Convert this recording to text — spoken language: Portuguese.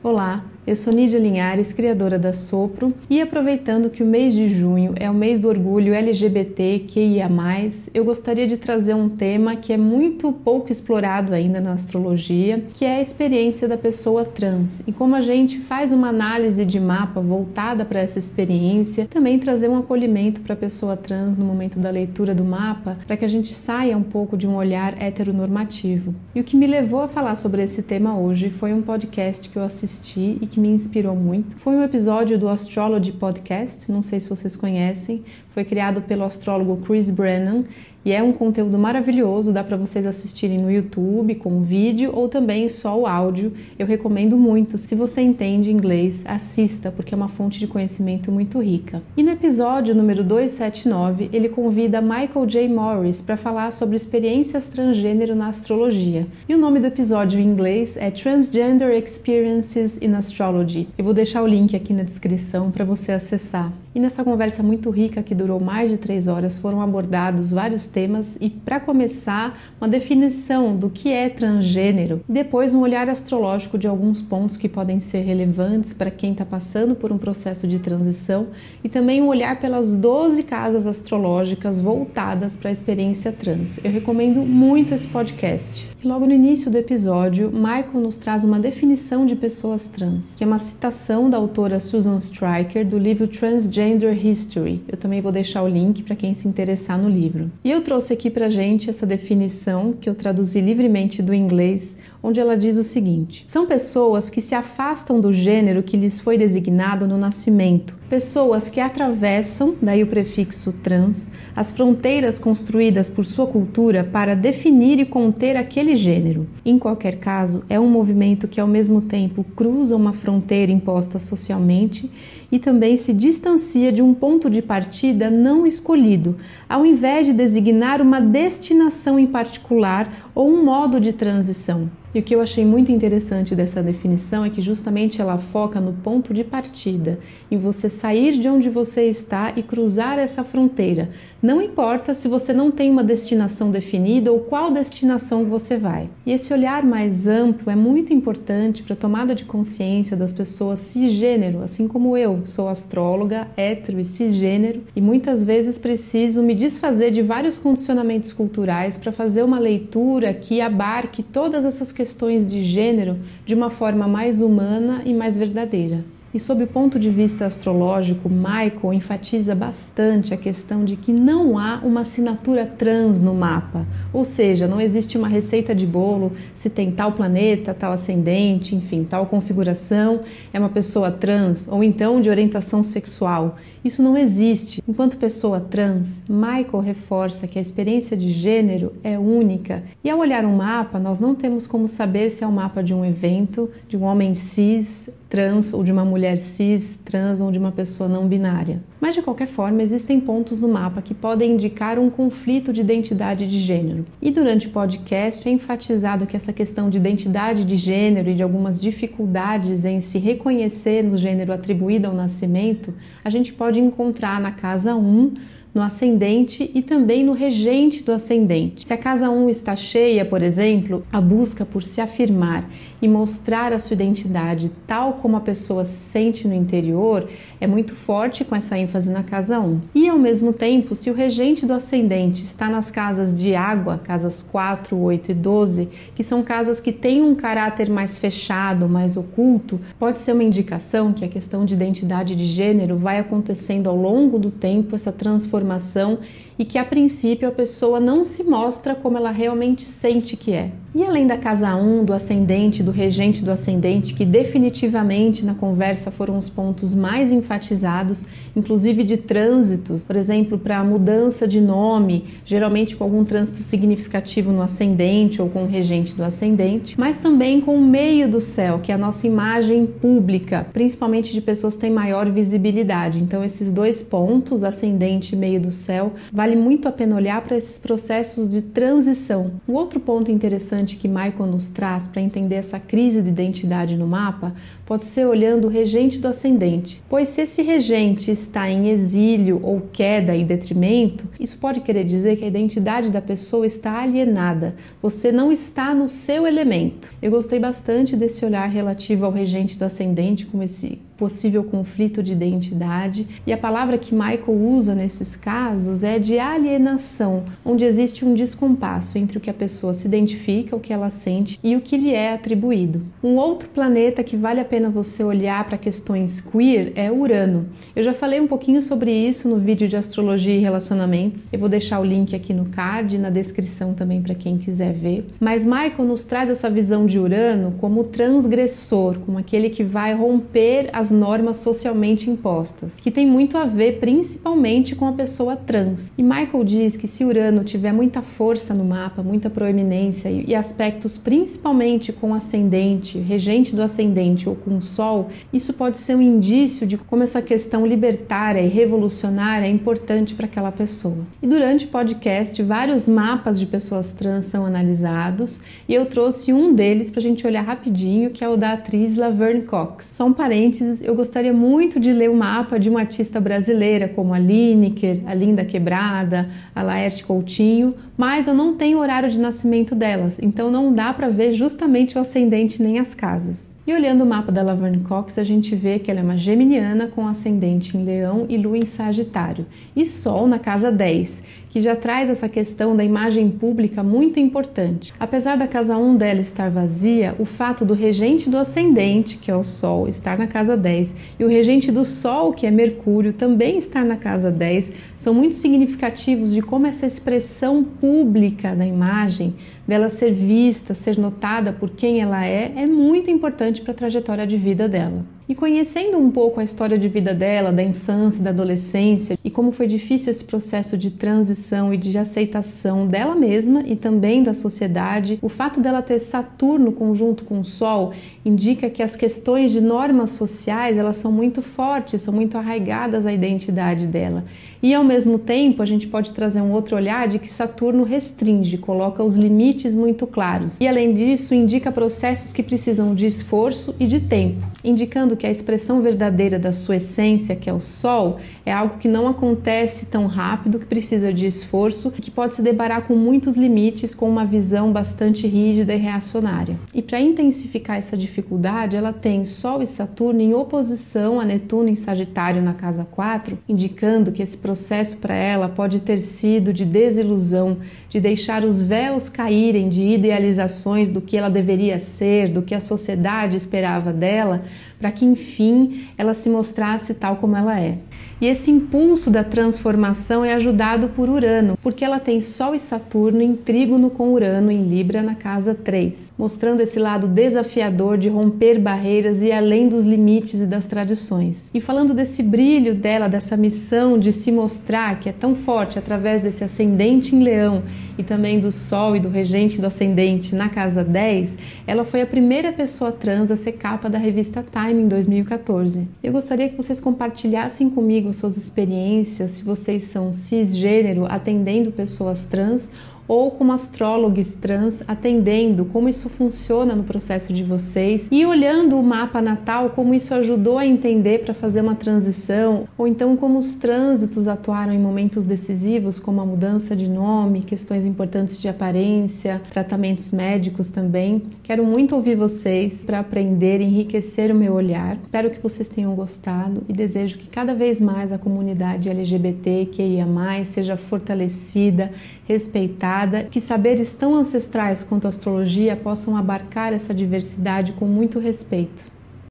Olá, eu sou Nídia Linhares, criadora da Sopro, e aproveitando que o mês de junho é o mês do orgulho LGBTQIA+, eu gostaria de trazer um tema que é muito pouco explorado ainda na astrologia, que é a experiência da pessoa trans, e como a gente faz uma análise de mapa voltada para essa experiência, também trazer um acolhimento para a pessoa trans no momento da leitura do mapa, para que a gente saia um pouco de um olhar heteronormativo. E o que me levou a falar sobre esse tema hoje foi um podcast que eu assisti e que me inspirou muito. Foi um episódio do Astrology Podcast, não sei se vocês conhecem, foi criado pelo astrólogo Chris Brennan e é um conteúdo maravilhoso, dá para vocês assistirem no YouTube com vídeo ou também só o áudio. Eu recomendo muito. Se você entende inglês, assista, porque é uma fonte de conhecimento muito rica. E no episódio número 279, ele convida Michael J. Morris para falar sobre experiências transgênero na astrologia. E o nome do episódio em inglês é Transgender Experiences in Astrology. Eu vou deixar o link aqui na descrição para você acessar. E nessa conversa muito rica, que durou mais de 3 horas, foram abordados vários temas e, para começar, uma definição do que é transgênero. Depois, um olhar astrológico de alguns pontos que podem ser relevantes para quem está passando por um processo de transição e também um olhar pelas 12 casas astrológicas voltadas para a experiência trans. Eu recomendo muito esse podcast. E logo no início do episódio, Michael nos traz uma definição de pessoas trans, que é uma citação da autora Susan Stryker do livro Transgender History. Eu também vou deixar o link para quem se interessar no livro. E eu trouxe aqui pra gente essa definição que eu traduzi livremente do inglês, onde ela diz o seguinte: são pessoas que se afastam do gênero que lhes foi designado no nascimento, pessoas que atravessam, daí o prefixo trans, as fronteiras construídas por sua cultura para definir e conter aquele gênero. Em qualquer caso, é um movimento que ao mesmo tempo cruza uma fronteira imposta socialmente e também se distancia de um ponto de partida não escolhido, ao invés de designar uma destinação em particular ou um modo de transição. E o que eu achei muito interessante dessa definição é que justamente ela foca no ponto de partida, em você sair de onde você está e cruzar essa fronteira. Não importa se você não tem uma destinação definida ou qual destinação você vai. E esse olhar mais amplo é muito importante para a tomada de consciência das pessoas cisgênero, assim como eu. Sou astróloga, hétero e cisgênero, e muitas vezes preciso me desfazer de vários condicionamentos culturais para fazer uma leitura que abarque todas essas questões de gênero de uma forma mais humana e mais verdadeira. E sob o ponto de vista astrológico, Michael enfatiza bastante a questão de que não há uma assinatura trans no mapa, ou seja, não existe uma receita de bolo, se tem tal planeta, tal ascendente, enfim, tal configuração, é uma pessoa trans, ou então de orientação sexual. Isso não existe. Enquanto pessoa trans, Michael reforça que a experiência de gênero é única. E ao olhar um mapa, nós não temos como saber se é um mapa de um evento, de um homem cis, trans, ou de uma mulher cis, trans, ou de uma pessoa não binária. Mas, de qualquer forma, existem pontos no mapa que podem indicar um conflito de identidade de gênero. E durante o podcast é enfatizado que essa questão de identidade de gênero e de algumas dificuldades em se reconhecer no gênero atribuído ao nascimento, a gente pode encontrar na casa 1, no ascendente e também no regente do ascendente. Se a casa 1 está cheia, por exemplo, a busca por se afirmar e mostrar a sua identidade tal como a pessoa se sente no interior é muito forte, com essa ênfase na casa 1. E ao mesmo tempo, se o regente do ascendente está nas casas de água, casas 4, 8 e 12, que são casas que têm um caráter mais fechado, mais oculto, pode ser uma indicação que a questão de identidade de gênero vai acontecendo ao longo do tempo, essa transformação, e que a princípio a pessoa não se mostra como ela realmente sente que é. E além da casa 1, do ascendente, do regente do ascendente, que definitivamente na conversa foram os pontos mais enfatizados, inclusive de trânsitos, por exemplo, para a mudança de nome, geralmente com algum trânsito significativo no ascendente ou com o regente do ascendente, mas também com o meio do céu, que é a nossa imagem pública, principalmente de pessoas que têm maior visibilidade. Então esses dois pontos, ascendente e meio do céu, vale vale muito a pena olhar para esses processos de transição. Um outro ponto interessante que Michael nos traz para entender essa crise de identidade no mapa pode ser olhando o regente do ascendente, pois se esse regente está em exílio ou queda e detrimento, isso pode querer dizer que a identidade da pessoa está alienada, você não está no seu elemento. Eu gostei bastante desse olhar relativo ao regente do ascendente, como esse possível conflito de identidade, e a palavra que Michael usa nesses casos é de alienação, onde existe um descompasso entre o que a pessoa se identifica, o que ela sente e o que lhe é atribuído. Um outro planeta que vale a pena você olhar para questões queer é Urano. Eu já falei um pouquinho sobre isso no vídeo de astrologia e relacionamentos, eu vou deixar o link aqui no card e na descrição também para quem quiser ver, mas Michael nos traz essa visão de Urano como transgressor, como aquele que vai romper as normas socialmente impostas, que tem muito a ver principalmente com a pessoa trans. E Michael diz que se Urano tiver muita força no mapa, muita proeminência e aspectos principalmente com ascendente, regente do ascendente ou com o Sol, isso pode ser um indício de como essa questão libertária e revolucionária é importante para aquela pessoa. E durante o podcast, vários mapas de pessoas trans são analisados e eu trouxe um deles para a gente olhar rapidinho, que é o da atriz Laverne Cox. Só um parênteses, eu gostaria muito de ler o mapa de uma artista brasileira como a Lineker, a Linda Quebrada, a Laerte Coutinho, mas eu não tenho horário de nascimento delas, então não dá para ver justamente o ascendente nem as casas. E olhando o mapa da Laverne Cox, a gente vê que ela é uma geminiana com ascendente em Leão e Lua em Sagitário, e Sol na casa 10, que já traz essa questão da imagem pública muito importante. Apesar da casa 1 dela estar vazia, o fato do regente do ascendente, que é o Sol, estar na casa 10, e o regente do Sol, que é Mercúrio, também estar na casa 10, são muito significativos de como essa expressão pública da imagem, dela ser vista, ser notada por quem ela é muito importante para a trajetória de vida dela. E conhecendo um pouco a história de vida dela, da infância e da adolescência, e como foi difícil esse processo de transição e de aceitação dela mesma e também da sociedade, o fato dela ter Saturno conjunto com o Sol indica que as questões de normas sociais, elas são muito fortes, são muito arraigadas à identidade dela. E ao mesmo tempo, a gente pode trazer um outro olhar de que Saturno restringe, coloca os limites muito claros. E além disso, indica processos que precisam de esforço e de tempo, indicando que a expressão verdadeira da sua essência, que é o Sol, é algo que não acontece tão rápido, que precisa de esforço e que pode se deparar com muitos limites, com uma visão bastante rígida e reacionária. E para intensificar essa dificuldade, ela tem Sol e Saturno em oposição a Netuno em Sagitário na casa 4, indicando que esse processo para ela pode ter sido de desilusão, de deixar os véus caírem de idealizações do que ela deveria ser, do que a sociedade esperava dela, para que enfim ela se mostrasse tal como ela é. E esse impulso da transformação é ajudado por Urano, porque ela tem Sol e Saturno em trígono com Urano em Libra na casa 3, mostrando esse lado desafiador de romper barreiras e ir além dos limites e das tradições. E falando desse brilho dela, dessa missão de se mostrar que é tão forte através desse ascendente em Leão e também do Sol e do regente do ascendente na casa 10, ela foi a primeira pessoa trans a ser capa da revista Time em 2014. Eu gostaria que vocês compartilhassem comigo suas experiências, se vocês são cisgênero atendendo pessoas trans ou como astrólogos trans atendendo, como isso funciona no processo de vocês e olhando o mapa natal, como isso ajudou a entender para fazer uma transição, ou então como os trânsitos atuaram em momentos decisivos, como a mudança de nome, questões importantes de aparência, tratamentos médicos também. Quero muito ouvir vocês para aprender e enriquecer o meu olhar. Espero que vocês tenham gostado e desejo que cada vez mais a comunidade LGBTQIA+, seja fortalecida, respeitada, que saberes tão ancestrais quanto a astrologia possam abarcar essa diversidade com muito respeito.